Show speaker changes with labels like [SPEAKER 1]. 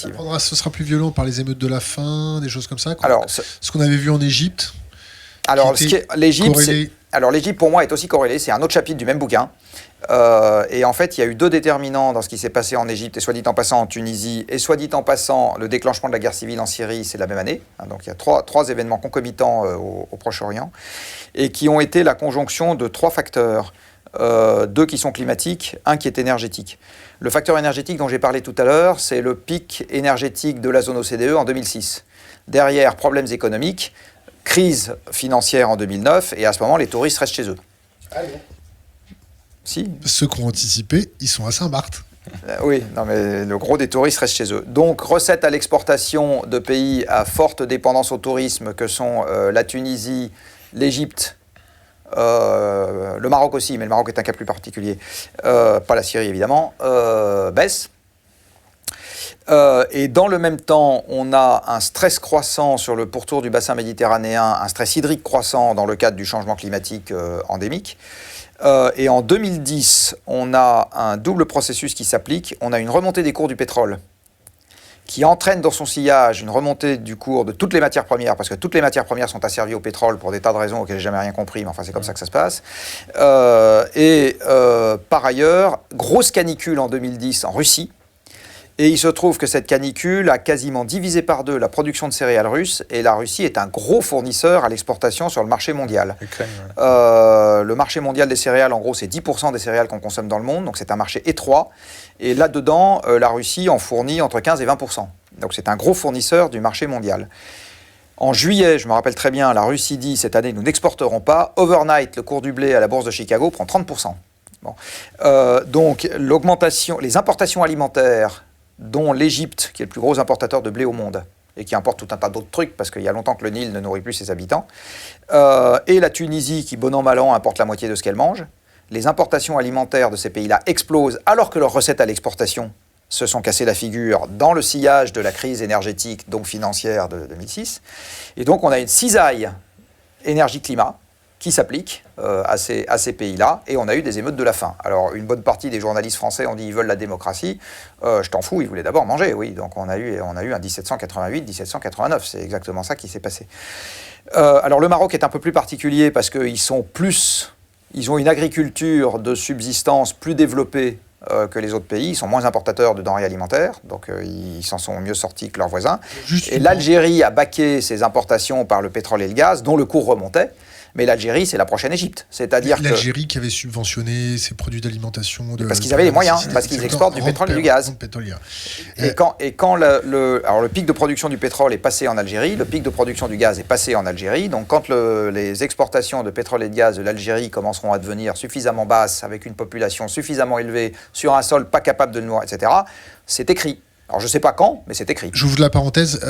[SPEAKER 1] respectives.
[SPEAKER 2] Ce sera plus violent par les émeutes de la faim, des choses comme ça.
[SPEAKER 1] Alors,
[SPEAKER 2] ce qu'on avait vu en Égypte.
[SPEAKER 1] Alors, l'Égypte, pour moi, est aussi corrélée. C'est un autre chapitre du même bouquin. Et en fait, il y a eu deux déterminants dans ce qui s'est passé en Égypte et soit dit en passant en Tunisie et soit dit en passant le déclenchement de la guerre civile en Syrie, c'est la même année. Donc il y a trois événements concomitants au Proche-Orient et qui ont été la conjonction de trois facteurs. Deux qui sont climatiques, un qui est énergétique. Le facteur énergétique dont j'ai parlé tout à l'heure, c'est le pic énergétique de la zone OCDE en 2006. Derrière, problèmes économiques, crise financière en 2009, et à ce moment, les touristes restent chez eux.
[SPEAKER 2] Allez.
[SPEAKER 1] Si.
[SPEAKER 2] Ceux qui ont anticipé, ils sont à Saint-Barth.
[SPEAKER 1] Oui, non, mais le gros des touristes reste chez eux. Donc, recettes à l'exportation de pays à forte dépendance au tourisme que sont la Tunisie, l'Égypte, le Maroc aussi, mais le Maroc est un cas plus particulier, pas la Syrie évidemment, baissent. Et dans le même temps, on a un stress croissant sur le pourtour du bassin méditerranéen, un stress hydrique croissant dans le cadre du changement climatique endémique. Et en 2010, on a un double processus qui s'applique. On a une remontée des cours du pétrole qui entraîne dans son sillage une remontée du cours de toutes les matières premières, parce que toutes les matières premières sont asservies au pétrole pour des tas de raisons auxquelles je n'ai jamais rien compris, mais enfin c'est comme ça que ça se passe. Par ailleurs, grosse canicule en 2010 en Russie. Et il se trouve que cette canicule a quasiment divisé par deux la production de céréales russes, et la Russie est un gros fournisseur à l'exportation sur le marché mondial. Le marché mondial des céréales, en gros, c'est 10% des céréales qu'on consomme dans le monde, donc c'est un marché étroit. Et là-dedans, la Russie en fournit entre 15 et 20%. Donc c'est un gros fournisseur du marché mondial. En juillet, je me rappelle très bien, la Russie dit, cette année, nous n'exporterons pas. Overnight, le cours du blé à la bourse de Chicago prend 30%. Bon. Donc l'augmentation, les importations alimentaires, dont l'Égypte, qui est le plus gros importateur de blé au monde, et qui importe tout un tas d'autres trucs, parce qu'il y a longtemps que le Nil ne nourrit plus ses habitants, et la Tunisie, qui, bon an, mal an, importe la moitié de ce qu'elle mange. Les importations alimentaires de ces pays-là explosent, alors que leurs recettes à l'exportation se sont cassées la figure dans le sillage de la crise énergétique, donc financière de 2006. Et donc, on a une cisaille énergie-climat qui s'applique à ces pays-là, et on a eu des émeutes de la faim. Alors, une bonne partie des journalistes français ont dit ils veulent la démocratie. Je t'en fous, ils voulaient d'abord manger, oui. Donc, on a eu un 1788-1789, c'est exactement ça qui s'est passé. Alors, le Maroc est un peu plus particulier parce qu'ils ont une agriculture de subsistance plus développée que les autres pays. Ils sont moins importateurs de denrées alimentaires, donc ils s'en sont mieux sortis que leurs voisins. Et l'Algérie a baqué ses importations par le pétrole et le gaz, dont le cours remontait. Mais l'Algérie, c'est la prochaine Égypte. C'est-à-dire
[SPEAKER 2] l'Algérie qui avait subventionné ses produits d'alimentation.
[SPEAKER 1] Parce qu'ils avaient les moyens, parce qu'ils exportent du pétrole et du gaz. Et quand le pic de production du pétrole est passé en Algérie, le pic de production du gaz est passé en Algérie. Donc quand les exportations de pétrole et de gaz de l'Algérie commenceront à devenir suffisamment basses, avec une population suffisamment élevée, sur un sol pas capable de le nourrir, etc., c'est écrit. Alors je ne sais pas quand, mais c'est écrit.
[SPEAKER 2] J'ouvre la parenthèse.